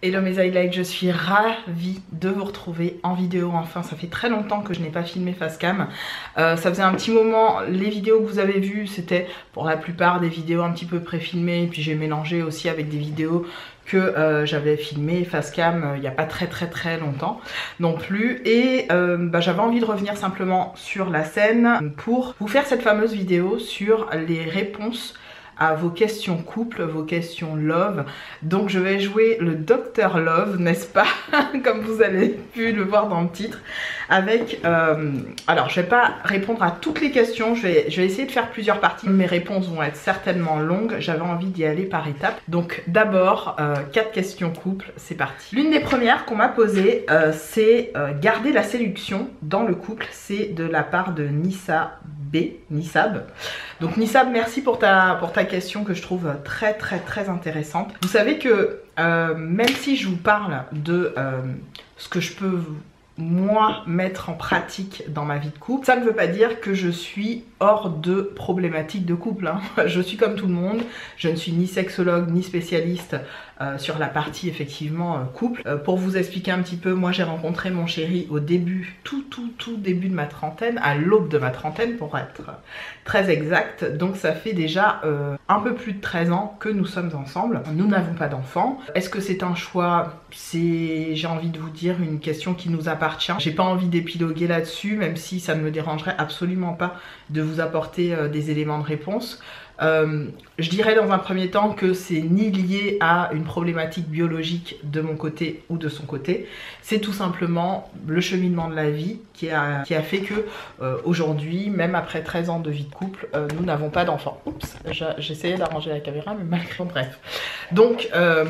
Hello mes highlights, je suis ravie de vous retrouver en vidéo enfin, ça fait très longtemps que je n'ai pas filmé face cam. Ça faisait un petit moment, les vidéos que vous avez vues c'était pour la plupart des vidéos un petit peu pré-filmées, et puis j'ai mélangé aussi avec des vidéos que j'avais filmé face cam il n'y a pas très longtemps non plus, et j'avais envie de revenir simplement sur la scène pour vous faire cette fameuse vidéo sur les réponses à vos questions couple, vos questions love. Donc je vais jouer le Dr Love, n'est-ce pas? Comme vous avez pu le voir dans le titre. Avec, alors je vais pas répondre à toutes les questions, je vais essayer de faire plusieurs parties. Mes réponses vont être certainement longues, j'avais envie d'y aller par étapes. Donc d'abord, 4 questions couple, c'est parti. L'une des premières qu'on m'a posée, c'est garder la séduction dans le couple. C'est de la part de Nissab. Donc Nissab, merci pour ta question que je trouve très intéressante. Vous savez que même si je vous parle de ce que je peux moi mettre en pratique dans ma vie de couple, ça ne veut pas dire que je suis hors de problématiques de couple, hein. Je suis comme tout le monde, je ne suis ni sexologue ni spécialiste sur la partie effectivement couple. Pour vous expliquer un petit peu, moi j'ai rencontré mon chéri au début, tout début de ma trentaine, à l'aube de ma trentaine pour être très exact. Donc ça fait déjà un peu plus de 13 ans que nous sommes ensemble. Nous n'avons pas d'enfants. Est-ce que c'est un choix? C'est, j'ai envie de vous dire, une question qui nous appartient. J'ai pas envie d'épiloguer là-dessus, même si ça ne me dérangerait absolument pas de vous apporter des éléments de réponse. Je dirais dans un premier temps que c'est ni lié à une problématique biologique de mon côté ou de son côté, c'est tout simplement le cheminement de la vie qui a fait que aujourd'hui, même après 13 ans de vie de couple, nous n'avons pas d'enfants. Oups, j'essayais d'arranger la caméra, mais malgré tout, bref. Donc,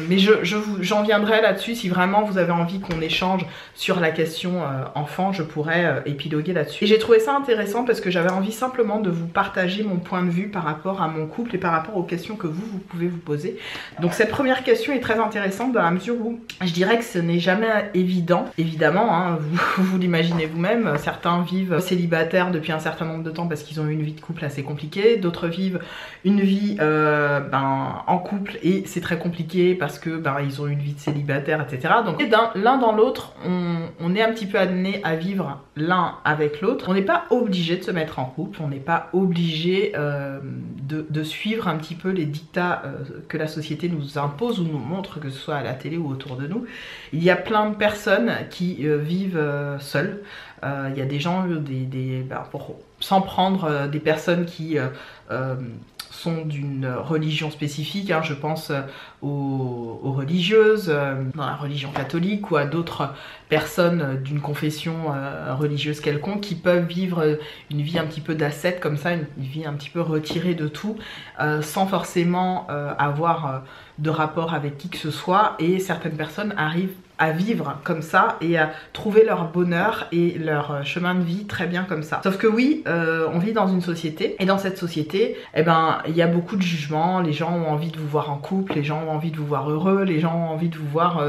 mais j'en viendrai là-dessus. Si vraiment vous avez envie qu'on échange sur la question enfant, je pourrais épiloguer là-dessus. Et j'ai trouvé ça intéressant parce que j'avais envie simplement de vous partager mon point de vue par rapport à mon couple et par rapport aux questions que vous pouvez vous poser. Donc cette première question est très intéressante dans la mesure où je dirais que ce n'est jamais évident. Évidemment, hein, vous l'imaginez vous-même, certains vivent célibataires depuis un certain nombre de temps parce qu'ils ont eu une vie de couple assez compliquée, d'autres vivent une vie en couple et c'est très compliqué parce que ils ont eu une vie de célibataire, etc. Donc l'un dans l'autre, on est un petit peu amené à vivre l'un avec l'autre. On n'est pas obligé de se mettre en couple, on n'est pas obligé de suivre un petit peu les dictats que la société nous impose ou nous montre, que ce soit à la télé ou autour de nous. Il y a plein de personnes qui vivent seules. Il y a des gens, pour s'en prendre des personnes qui sont d'une religion spécifique, hein, je pense aux religieuses, dans la religion catholique, ou à d'autres personnes d'une confession religieuse quelconque qui peuvent vivre une vie un petit peu d'ascète comme ça, une vie un petit peu retirée de tout, sans forcément avoir de rapport avec qui que ce soit, et certaines personnes arrivent à vivre comme ça et à trouver leur bonheur et leur chemin de vie très bien comme ça. Sauf que oui, on vit dans une société, et dans cette société, il y a beaucoup de jugements. Les gens ont envie de vous voir en couple, les gens ont envie de vous voir heureux, les gens ont envie de vous voir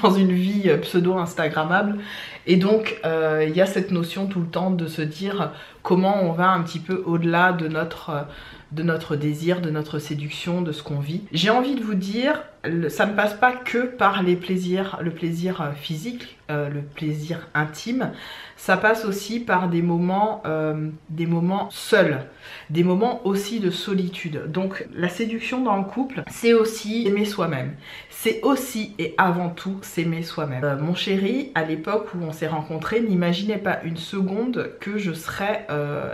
dans une vie pseudo-instagrammable. Et donc il y a cette notion tout le temps de se dire comment on va un petit peu au-delà de notre désir, de notre séduction, de ce qu'on vit. J'ai envie de vous dire, ça ne passe pas que par le plaisir physique, le plaisir intime, ça passe aussi par des moments seuls, des moments aussi de solitude. Donc la séduction dans le couple, c'est aussi aimer soi-même. C'est aussi et avant tout s'aimer soi-même. Mon chéri, à l'époque où on s'est rencontrés, n'imaginait pas une seconde que je serais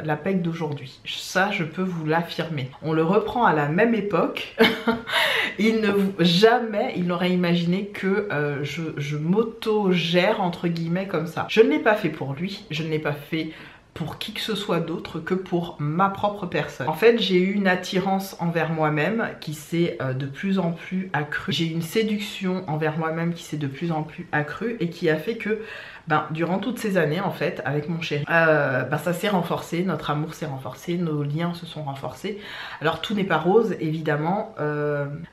la pec d'aujourd'hui. Ça, je peux vous l'affirmer. On le reprend à la même époque. Jamais il n'aurait imaginé que je m'auto-gère entre guillemets comme ça. Je ne l'ai pas fait pour lui, je ne l'ai pas fait pour qui que ce soit d'autre que pour ma propre personne. En fait, j'ai eu une attirance envers moi-même qui s'est de plus en plus accrue. J'ai eu une séduction envers moi-même qui s'est de plus en plus accrue et qui a fait que durant toutes ces années en fait avec mon chéri, ça s'est renforcé, notre amour s'est renforcé, nos liens se sont renforcés. Alors tout n'est pas rose évidemment,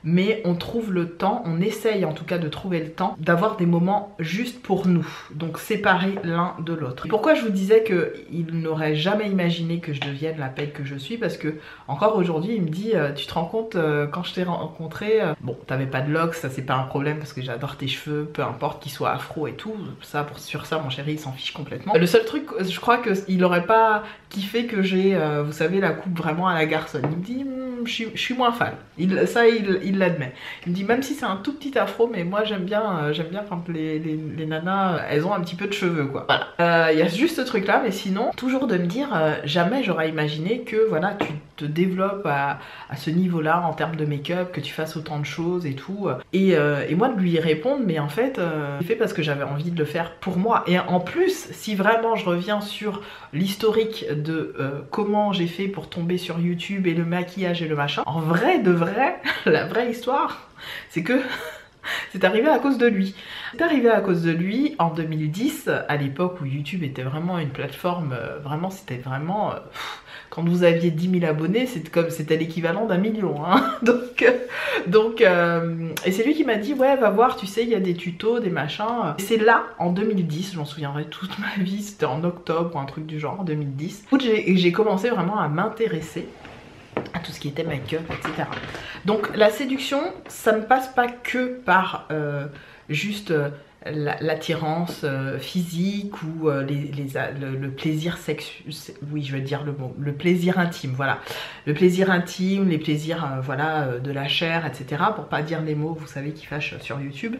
mais on trouve le temps, on essaye en tout cas de trouver le temps d'avoir des moments juste pour nous, donc séparés l'un de l'autre. Pourquoi je vous disais qu'il n'aurait jamais imaginé que je devienne la pelle que je suis, parce que encore aujourd'hui il me dit tu te rends compte quand je t'ai rencontré, bon t'avais pas de locks, ça c'est pas un problème parce que j'adore tes cheveux, peu importe qu'ils soient afro et tout, ça sur ça mon chéri il s'en fiche complètement. Le seul truc, je crois qu'il aurait pas kiffé que j'ai vous savez la coupe vraiment à la garçonne. Il me dit je suis moins fan, il l'admet. Il me dit même si c'est un tout petit afro, mais moi j'aime bien quand les nanas elles ont un petit peu de cheveux quoi. Voilà, il y a juste ce truc là, mais sinon toujours de me dire jamais j'aurais imaginé que voilà tu te développes à ce niveau là en termes de make-up, que tu fasses autant de choses et tout, et moi de lui répondre mais en fait j'ai fait parce que j'avais envie de le faire pour moi. Et en plus si vraiment je reviens sur l'historique de comment j'ai fait pour tomber sur YouTube et le maquillage et le machin, en vrai de vrai la vraie histoire c'est que c'est arrivé à cause de lui. C'est arrivé à cause de lui en 2010, à l'époque où YouTube était vraiment une plateforme, vraiment c'était vraiment... quand vous aviez 10 000 abonnés, c'était l'équivalent d'1 million. Hein. Donc et c'est lui qui m'a dit ouais va voir, tu sais il y a des tutos, des machins. Et c'est là, en 2010, je m'en souviendrai toute ma vie, c'était en octobre ou un truc du genre, en 2010, où j'ai commencé vraiment à m'intéresser à tout ce qui était make-up, etc. Donc la séduction, ça ne passe pas que par juste l'attirance physique ou le plaisir sexuel, oui je veux dire le mot, le plaisir intime, voilà. Le plaisir intime, les plaisirs voilà, de la chair, etc. Pour pas dire les mots, vous savez, qui fâchent sur YouTube.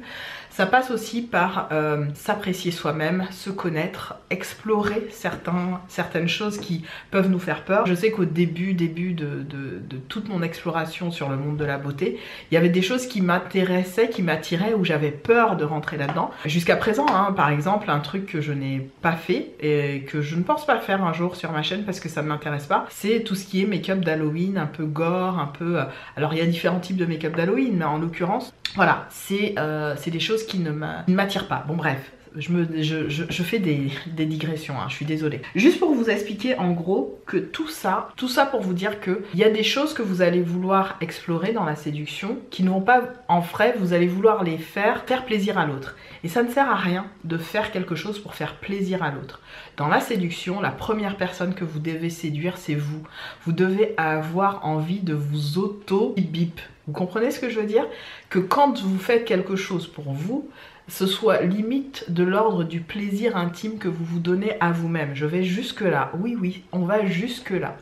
Ça passe aussi par s'apprécier soi-même, se connaître, explorer certaines choses qui peuvent nous faire peur. Je sais qu'au début de toute mon exploration sur le monde de la beauté, il y avait des choses qui m'intéressaient, qui m'attiraient, où j'avais peur de rentrer là-dedans. Jusqu'à présent, hein, par exemple, un truc que je n'ai pas fait et que je ne pense pas faire un jour sur ma chaîne parce que ça ne m'intéresse pas, c'est tout ce qui est make-up d'Halloween, un peu gore, un peu... Alors il y a différents types de make-up d'Halloween, mais en l'occurrence, voilà, c'est des choses qui ne m'attirent pas. Bon bref, je fais des digressions, hein, je suis désolée. Juste pour vous expliquer en gros que tout ça pour vous dire que il y a des choses que vous allez vouloir explorer dans la séduction qui ne vont pas en vrai, vous allez vouloir les faire plaisir à l'autre. Et ça ne sert à rien de faire quelque chose pour faire plaisir à l'autre. Dans la séduction, la première personne que vous devez séduire, c'est vous. Vous devez avoir envie de vous auto-bip. Vous comprenez ce que je veux dire? Que quand vous faites quelque chose pour vous, ce soit limite de l'ordre du plaisir intime que vous vous donnez à vous-même. Je vais jusque là. Oui, oui, on va jusque là.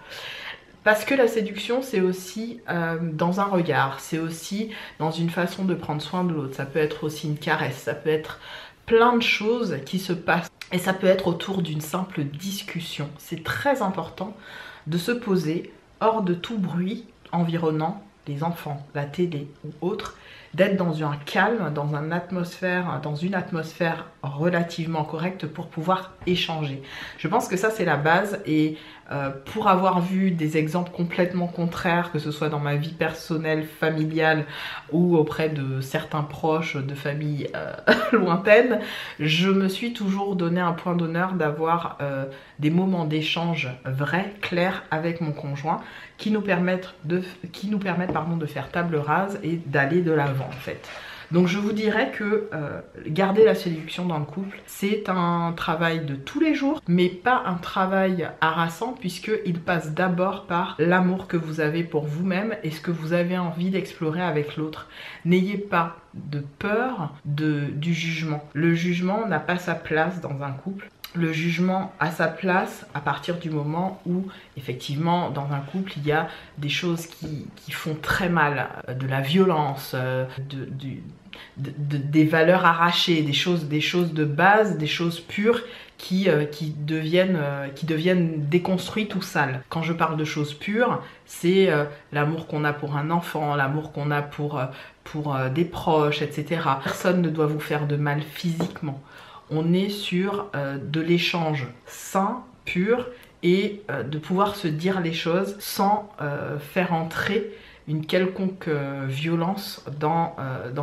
Parce que la séduction, c'est aussi dans un regard, c'est aussi dans une façon de prendre soin de l'autre. Ça peut être aussi une caresse, ça peut être plein de choses qui se passent. Et ça peut être autour d'une simple discussion. C'est très important de se poser hors de tout bruit environnant, les enfants, la télé ou autre, d'être dans un calme, dans une atmosphère relativement correcte pour pouvoir échanger. Je pense que ça c'est la base, et pour avoir vu des exemples complètement contraires, que ce soit dans ma vie personnelle, familiale ou auprès de certains proches de familles lointaines, je me suis toujours donné un point d'honneur d'avoir des moments d'échange vrais, clairs avec mon conjoint, qui nous permettent de faire table rase et d'aller de l'avant en fait. Donc je vous dirais que garder la séduction dans le couple, c'est un travail de tous les jours, mais pas un travail harassant, puisqu'il passe d'abord par l'amour que vous avez pour vous-même et ce que vous avez envie d'explorer avec l'autre. N'ayez pas de peur du jugement. Le jugement n'a pas sa place dans un couple. Le jugement a sa place à partir du moment où, effectivement, dans un couple, il y a des choses qui font très mal, de la violence, des valeurs arrachées, des choses de base, des choses pures qui deviennent déconstruites ou sales. Quand je parle de choses pures, c'est l'amour qu'on a pour un enfant, l'amour qu'on a pour des proches, etc. Personne ne doit vous faire de mal physiquement. On est sur de l'échange sain, pur, et de pouvoir se dire les choses sans faire entrer une quelconque violence dans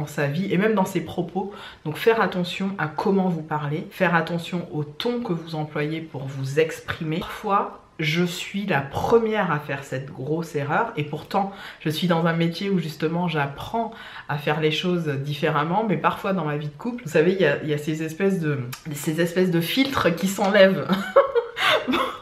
sa vie et même dans ses propos. Donc faire attention à comment vous parlez, faire attention au ton que vous employez pour vous exprimer. Parfois, je suis la première à faire cette grosse erreur, et pourtant je suis dans un métier où justement j'apprends à faire les choses différemment, mais parfois dans ma vie de couple, vous savez, il y a ces espèces de filtres qui s'enlèvent.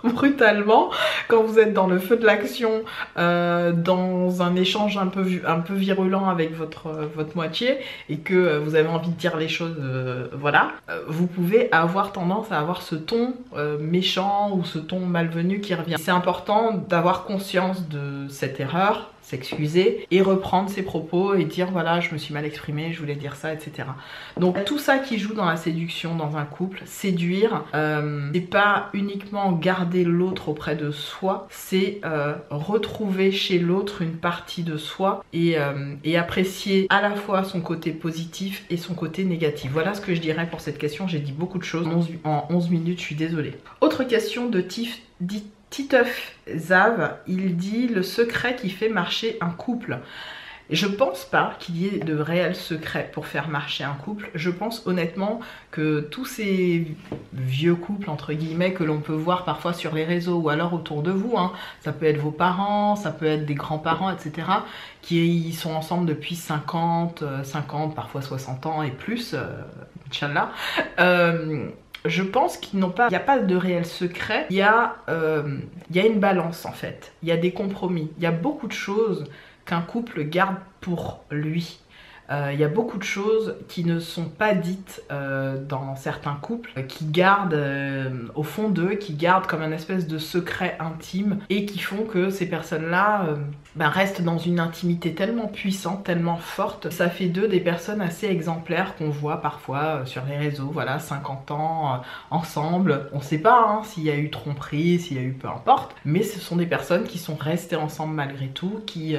Pour brutalement quand vous êtes dans le feu de l'action, dans un échange un peu virulent avec votre moitié et que vous avez envie de dire les choses, voilà, vous pouvez avoir tendance à avoir ce ton méchant ou ce ton malvenu qui revient. C'est important d'avoir conscience de cette erreur, s'excuser et reprendre ses propos et dire voilà, je me suis mal exprimée, je voulais dire ça, etc. Donc tout ça qui joue dans la séduction dans un couple, séduire, c'est pas uniquement garder l'autre auprès de soi, c'est retrouver chez l'autre une partie de soi et apprécier à la fois son côté positif et son côté négatif. Voilà ce que je dirais pour cette question. J'ai dit beaucoup de choses en 11 minutes, je suis désolée. Autre question de Titeuf Zav, il dit le secret qui fait marcher un couple. Je pense pas qu'il y ait de réels secrets pour faire marcher un couple. Je pense honnêtement que tous ces vieux couples entre guillemets que l'on peut voir parfois sur les réseaux ou alors autour de vous, hein, ça peut être vos parents, ça peut être des grands-parents, etc. qui sont ensemble depuis 50, parfois 60 ans et plus, Inch'Allah. Je pense qu'il n'y a pas de réel secret, il y a une balance en fait, il y a des compromis, il y a beaucoup de choses qu'un couple garde pour lui. Il y a beaucoup de choses qui ne sont pas dites dans certains couples, qui gardent au fond d'eux, qui gardent comme un espèce de secret intime et qui font que ces personnes-là restent dans une intimité tellement puissante, tellement forte. Ça fait d'eux des personnes assez exemplaires qu'on voit parfois sur les réseaux, voilà, 50 ans ensemble. On ne sait pas hein, s'il y a eu tromperie, s'il y a eu peu importe, mais ce sont des personnes qui sont restées ensemble malgré tout, qui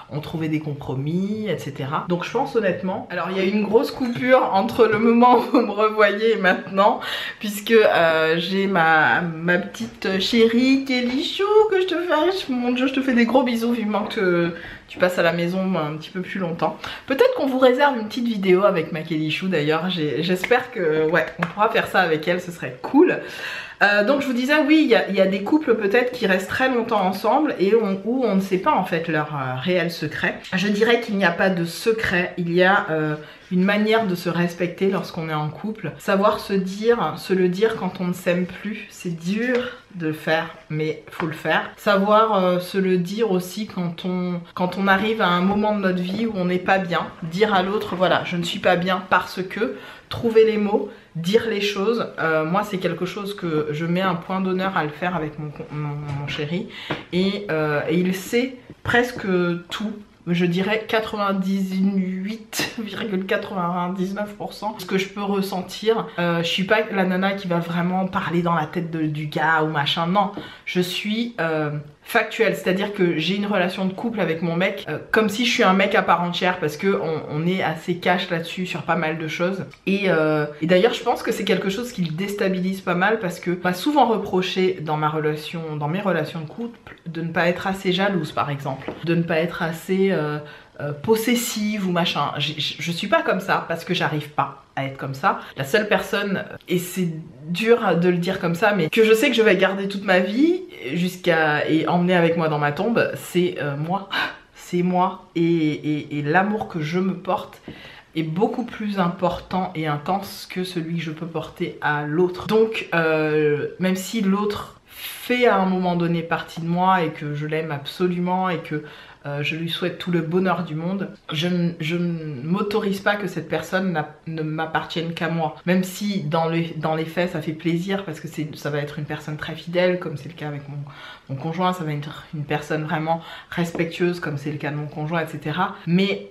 ont trouvé des compromis, etc. Donc je pense honnêtement, alors il y a une grosse coupure entre le moment où vous me revoyez et maintenant, puisque j'ai ma petite chérie Kelly Chou que je te fais, mon Dieu je te fais des gros bisous vivement que tu passes à la maison un petit peu plus longtemps. Peut-être qu'on vous réserve une petite vidéo avec ma Kelly Chou d'ailleurs, j'espère que ouais, on pourra faire ça avec elle, ce serait cool. Donc je vous disais oui, il y a des couples peut-être qui restent très longtemps ensemble et où on ne sait pas en fait leur réel secret. Je dirais qu'il n'y a pas de secret, il y a une manière de se respecter lorsqu'on est en couple. Savoir se le dire quand on ne s'aime plus, c'est dur de le faire, mais faut le faire. Savoir se le dire aussi quand on arrive à un moment de notre vie où on n'est pas bien. Dire à l'autre, voilà, je ne suis pas bien parce que, trouver les mots, dire les choses. Moi, c'est quelque chose que je mets un point d'honneur à le faire avec mon chéri. Et il sait presque tout. Je dirais 98,99% ce que je peux ressentir. Je suis pas la nana qui va vraiment parler dans la tête du gars ou machin. Non, je suis factuelle, c'est-à-dire que j'ai une relation de couple avec mon mec comme si je suis un mec à part entière parce que on est assez cash là-dessus sur pas mal de choses. Et d'ailleurs, je pense que c'est quelque chose qui le déstabilise pas mal parce que m'a souvent reproché dans mes relations de couple de ne pas être assez jalouse par exemple, de ne pas être assez possessive ou machin. Je suis pas comme ça parce que j'arrive pas à être comme ça. La seule personne, et c'est dur de le dire comme ça, mais que je sais que je vais garder toute ma vie et emmener avec moi dans ma tombe, c'est moi. C'est moi et l'amour que je me porte est beaucoup plus important et intense que celui que je peux porter à l'autre. Donc même si l'autre fait à un moment donné partie de moi et que je l'aime absolument et que je lui souhaite tout le bonheur du monde, je ne m'autorise pas que cette personne ne m'appartienne qu'à moi. Même si dans les faits ça fait plaisir parce que ça va être une personne très fidèle comme c'est le cas avec mon conjoint, ça va être une personne vraiment respectueuse comme c'est le cas de mon conjoint, etc. Mais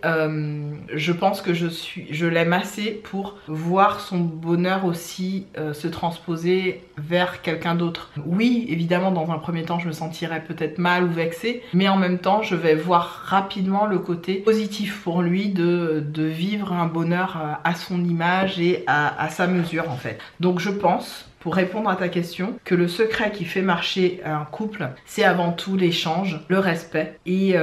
je pense que je l'aime assez pour voir son bonheur aussi se transposer vers quelqu'un d'autre. Oui, évidemment dans un premier temps je me sentirais peut-être mal ou vexée, mais en même temps je vais voir rapidement le côté positif pour lui de vivre un bonheur à son image et à sa mesure en fait. Donc je pense, pour répondre à ta question, que le secret qui fait marcher un couple, c'est avant tout l'échange, le respect et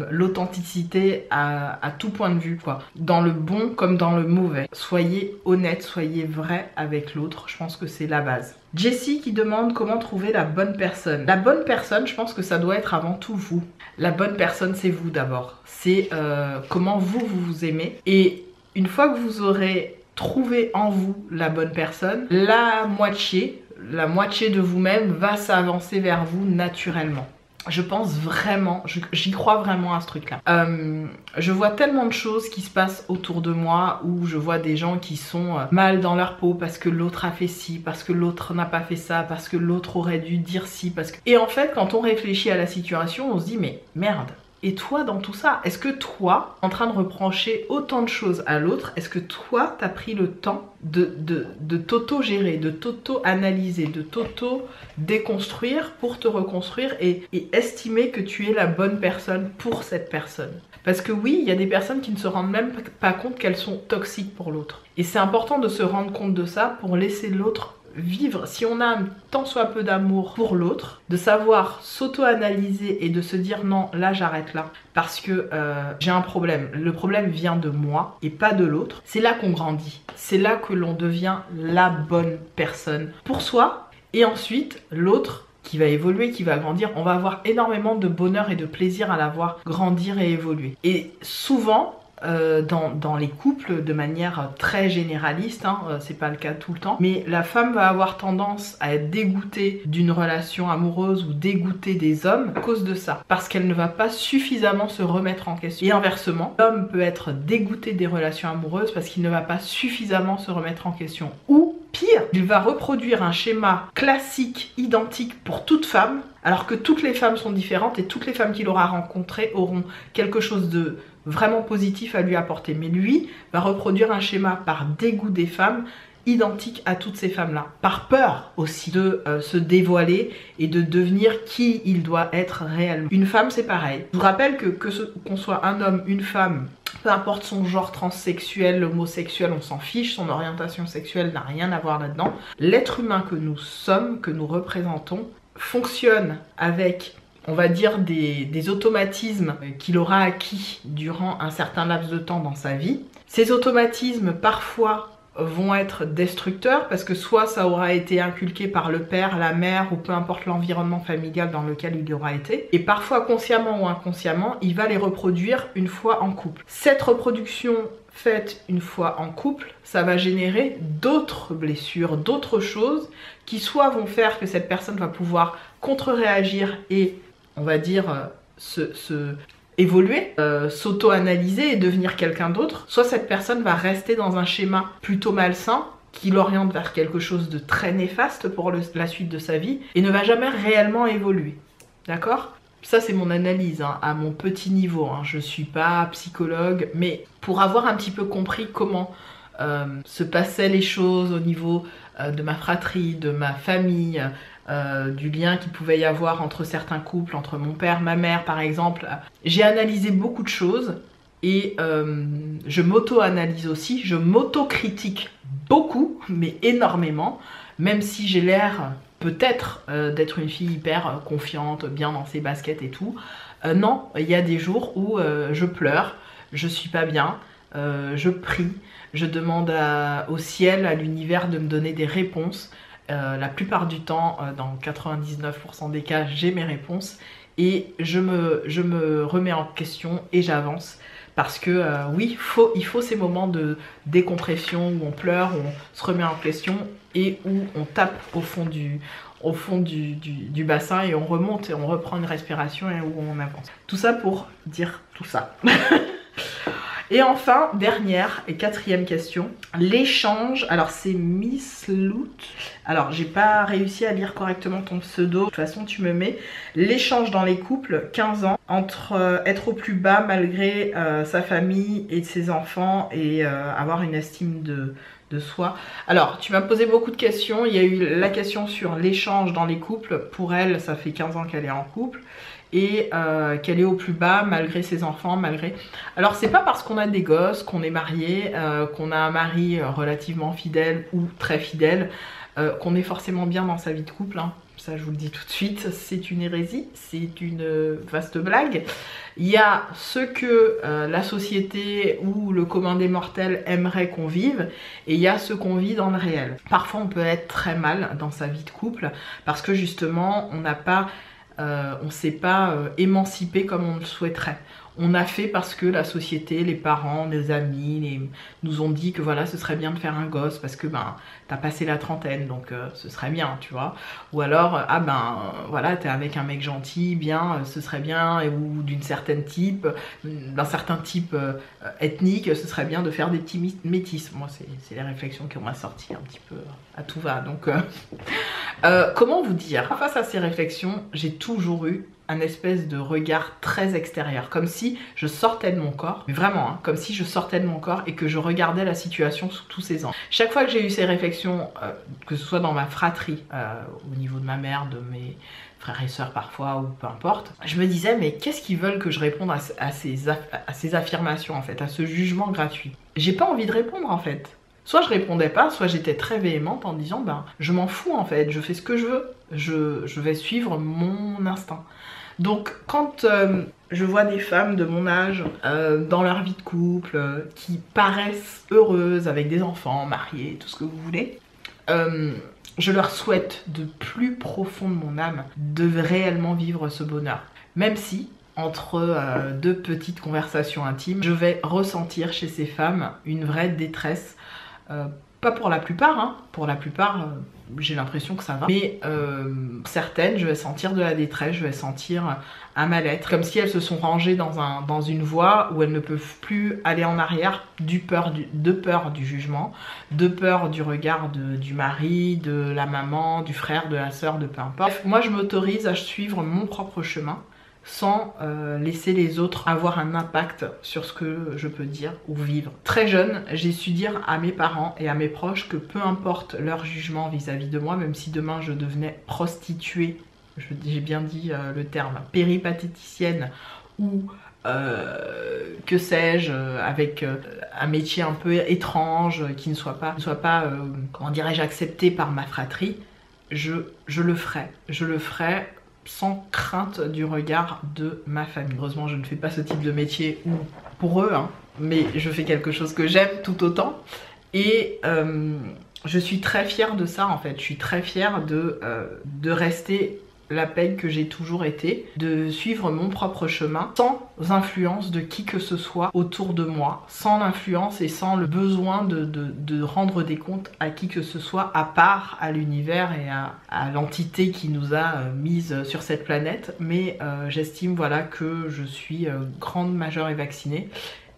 l'authenticité à tout point de vue, quoi. Dans le bon comme dans le mauvais. Soyez honnête, soyez vrai avec l'autre, je pense que c'est la base. Jessie qui demande comment trouver la bonne personne. La bonne personne, je pense que ça doit être avant tout vous. La bonne personne, c'est vous d'abord. C'est comment vous aimez. Et une fois que vous aurez trouver en vous la bonne personne, la moitié, la moitié de vous-même va s'avancer vers vous naturellement. Je pense vraiment, j'y crois vraiment à ce truc-là. Je vois tellement de choses qui se passent autour de moi où je vois des gens qui sont mal dans leur peau parce que l'autre a fait ci, parce que l'autre n'a pas fait ça, parce que l'autre aurait dû dire ci, parce que... Et en fait, quand on réfléchit à la situation, on se dit mais merde. Et toi dans tout ça, est-ce que toi, en train de reprocher autant de choses à l'autre, est-ce que toi, t'as pris le temps de t'auto-gérer, de t'auto-analyser, de t'auto-déconstruire pour te reconstruire et estimer que tu es la bonne personne pour cette personne? Parce que oui, il y a des personnes qui ne se rendent même pas compte qu'elles sont toxiques pour l'autre. Et c'est important de se rendre compte de ça pour laisser l'autre vivre. Si on a un tant soit peu d'amour pour l'autre, de savoir s'auto-analyser et de se dire non, là j'arrête là parce que j'ai un problème. Le problème vient de moi et pas de l'autre. C'est là qu'on grandit. C'est là que l'on devient la bonne personne pour soi. Et ensuite, l'autre qui va évoluer, qui va grandir, on va avoir énormément de bonheur et de plaisir à la voir grandir et évoluer. Et souvent, dans les couples de manière très généraliste, hein, c'est pas le cas tout le temps, mais la femme va avoir tendance à être dégoûtée d'une relation amoureuse ou dégoûtée des hommes à cause de ça, parce qu'elle ne va pas suffisamment se remettre en question. Et inversement, l'homme peut être dégoûté des relations amoureuses parce qu'il ne va pas suffisamment se remettre en question. Ou pire, il va reproduire un schéma classique, identique pour toute femme, alors que toutes les femmes sont différentes et toutes les femmes qu'il aura rencontrées auront quelque chose de vraiment positif à lui apporter. Mais lui va reproduire un schéma par dégoût des femmes identique à toutes ces femmes-là. Par peur aussi de se dévoiler et de devenir qui il doit être réellement. Une femme, c'est pareil. Je vous rappelle qu'on soit un homme, une femme, peu importe son genre transsexuel, homosexuel, on s'en fiche, son orientation sexuelle n'a rien à voir là-dedans. L'être humain que nous sommes, que nous représentons, fonctionne avec, on va dire, des automatismes qu'il aura acquis durant un certain laps de temps dans sa vie. Ces automatismes, parfois, vont être destructeurs parce que soit ça aura été inculqué par le père, la mère ou peu importe l'environnement familial dans lequel il aura été, et parfois consciemment ou inconsciemment, il va les reproduire une fois en couple. Cette reproduction faite une fois en couple, ça va générer d'autres blessures, d'autres choses qui soit vont faire que cette personne va pouvoir contre-réagir et, on va dire, évoluer, s'auto-analyser et devenir quelqu'un d'autre, soit cette personne va rester dans un schéma plutôt malsain qui l'oriente vers quelque chose de très néfaste pour la suite de sa vie et ne va jamais réellement évoluer. D'accord ? Ça c'est mon analyse hein, à mon petit niveau, hein. Je suis pas psychologue, mais pour avoir un petit peu compris comment se passaient les choses au niveau de ma fratrie, de ma famille, du lien qu'il pouvait y avoir entre certains couples, entre mon père, ma mère par exemple. J'ai analysé beaucoup de choses et je m'auto-analyse aussi, je m'auto-critique beaucoup, mais énormément, même si j'ai l'air peut-être d'être une fille hyper confiante, bien dans ses baskets et tout. Non, il y a des jours où je pleure, je suis pas bien, je prie, je demande au ciel, à l'univers de me donner des réponses. La plupart du temps, dans 99% des cas, j'ai mes réponses et je me remets en question et j'avance. Parce que oui, il faut ces moments de décompression où on pleure, où on se remet en question et où on tape au fond du bassin et on remonte et on reprend une respiration et où on avance. Tout ça pour dire tout ça. Et enfin, dernière et quatrième question, l'échange. Alors c'est Miss Loot. Alors j'ai pas réussi à lire correctement ton pseudo. De toute façon tu me mets l'échange dans les couples, 15 ans, entre être au plus bas malgré sa famille et ses enfants et avoir une estime de soi. Alors tu m'as posé beaucoup de questions. Il y a eu la question sur l'échange dans les couples. Pour elle, ça fait 15 ans qu'elle est en couple. Et qu'elle est au plus bas malgré ses enfants, malgré... Alors c'est pas parce qu'on a des gosses, qu'on est marié, qu'on a un mari relativement fidèle ou très fidèle, qu'on est forcément bien dans sa vie de couple, hein. Ça je vous le dis tout de suite, c'est une hérésie, c'est une vaste blague. Il y a ce que la société ou le commun des mortels aimerait qu'on vive, et il y a ce qu'on vit dans le réel. Parfois on peut être très mal dans sa vie de couple, parce que justement on n'a pas... on ne s'est pas émancipé comme on le souhaiterait. on a fait parce que la société, les parents, les amis nous ont dit que voilà, ce serait bien de faire un gosse parce que ben t'as passé la trentaine, donc ce serait bien, tu vois. Ou alors, ah ben voilà, t'es avec un mec gentil, bien, ce serait bien, ou d'une certaine type, d'un certain type ethnique, ce serait bien de faire des petits métis. Moi, c'est les réflexions qui m'ont sorti un petit peu à tout va. Donc, comment vous dire? Face à ces réflexions, j'ai toujours eu un espèce de regard très extérieur, comme si je sortais de mon corps, mais vraiment, hein, comme si je sortais de mon corps et que je regardais la situation sous tous ses angles. Chaque fois que j'ai eu ces réflexions, que ce soit dans ma fratrie, au niveau de ma mère, de mes frères et sœurs parfois, ou peu importe, je me disais, mais qu'est-ce qu'ils veulent que je réponde à ces affirmations, en fait, à ce jugement gratuit? J'ai pas envie de répondre, en fait. Soit je répondais pas, soit j'étais très véhémente en disant, ben, je m'en fous, en fait, je fais ce que je veux, je vais suivre mon instinct. Donc quand je vois des femmes de mon âge dans leur vie de couple qui paraissent heureuses avec des enfants, mariées, tout ce que vous voulez, je leur souhaite de plus profond de mon âme de réellement vivre ce bonheur. Même si, entre deux petites conversations intimes, je vais ressentir chez ces femmes une vraie détresse. Pas pour la plupart, hein. Pour la plupart, j'ai l'impression que ça va. Mais certaines, je vais sentir de la détresse, je vais sentir un mal-être. Comme si elles se sont rangées dans une voie où elles ne peuvent plus aller en arrière de peur du jugement, de peur du regard du mari, de la maman, du frère, de la sœur, de peu importe. Bref, moi je m'autorise à suivre mon propre chemin, sans laisser les autres avoir un impact sur ce que je peux dire ou vivre. Très jeune, j'ai su dire à mes parents et à mes proches que peu importe leur jugement vis-à-vis de moi, même si demain je devenais prostituée, j'ai bien dit le terme, péripatéticienne ou que sais-je, avec un métier un peu étrange, qui ne soit pas comment dirais-je, accepté par ma fratrie, je le ferai. Je le ferai sans crainte du regard de ma famille. Heureusement, je ne fais pas ce type de métier pour eux, hein, mais je fais quelque chose que j'aime tout autant. Et je suis très fière de ça, en fait. Je suis très fière de rester la peigne que j'ai toujours été, de suivre mon propre chemin sans influence de qui que ce soit autour de moi, sans l'influence et sans le besoin de rendre des comptes à qui que ce soit, à part à l'univers et à l'entité qui nous a mises sur cette planète. Mais j'estime, voilà, que je suis grande, majeure et vaccinée.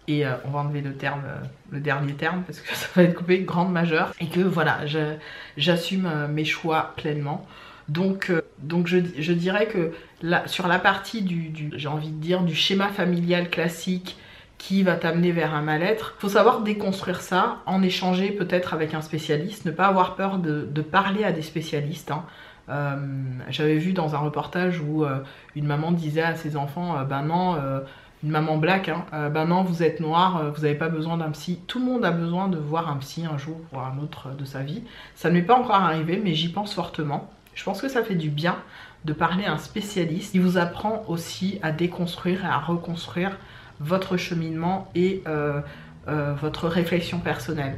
Et on va enlever le dernier terme parce que ça va être coupé, grande, majeure. Et que voilà, j'assume mes choix pleinement. Donc je dirais que là, sur la partie j'ai envie de dire, du schéma familial classique qui va t'amener vers un mal-être, il faut savoir déconstruire ça, en échanger peut-être avec un spécialiste, ne pas avoir peur de parler à des spécialistes, hein. J'avais vu dans un reportage où une maman disait à ses enfants, ben non, une maman black, hein, ben non, vous êtes noir, vous n'avez pas besoin d'un psy. Tout le monde a besoin de voir un psy un jour ou un autre de sa vie. Ça ne m'est pas encore arrivé, mais j'y pense fortement. Je pense que ça fait du bien de parler à un spécialiste qui vous apprend aussi à déconstruire et à reconstruire votre cheminement et votre réflexion personnelle.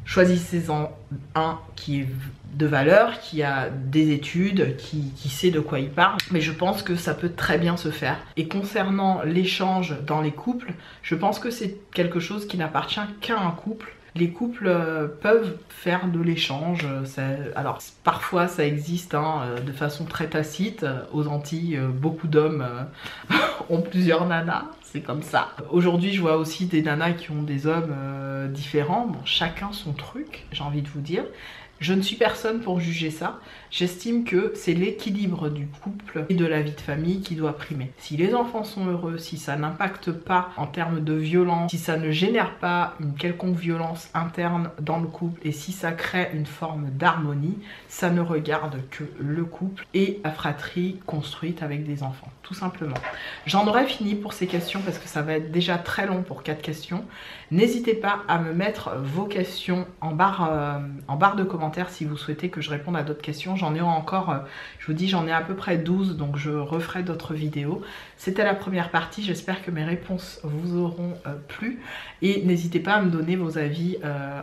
Choisissez-en un qui est de valeur, qui a des études, qui sait de quoi il parle. Mais je pense que ça peut très bien se faire. Et concernant l'échange dans les couples, je pense que c'est quelque chose qui n'appartient qu'à un couple. Les couples peuvent faire de l'échange. Alors parfois ça existe, hein, de façon très tacite. Aux Antilles, beaucoup d'hommes ont plusieurs nanas, c'est comme ça. Aujourd'hui je vois aussi des nanas qui ont des hommes différents. Bon, chacun son truc, j'ai envie de vous dire. Je ne suis personne pour juger ça. J'estime que c'est l'équilibre du couple et de la vie de famille qui doit primer. Si les enfants sont heureux, si ça n'impacte pas en termes de violence, si ça ne génère pas une quelconque violence interne dans le couple et si ça crée une forme d'harmonie, ça ne regarde que le couple et la fratrie construite avec des enfants, tout simplement. J'en aurais fini pour ces questions parce que ça va être déjà très long pour 4 questions. N'hésitez pas à me mettre vos questions en barre de commentaires si vous souhaitez que je réponde à d'autres questions. J'en ai encore, je vous dis, j'en ai à peu près 12, donc je referai d'autres vidéos. C'était la première partie, j'espère que mes réponses vous auront plu. Et n'hésitez pas à me donner vos avis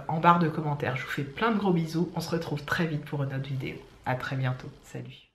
en barre de commentaires. Je vous fais plein de gros bisous, on se retrouve très vite pour une autre vidéo. À très bientôt, salut.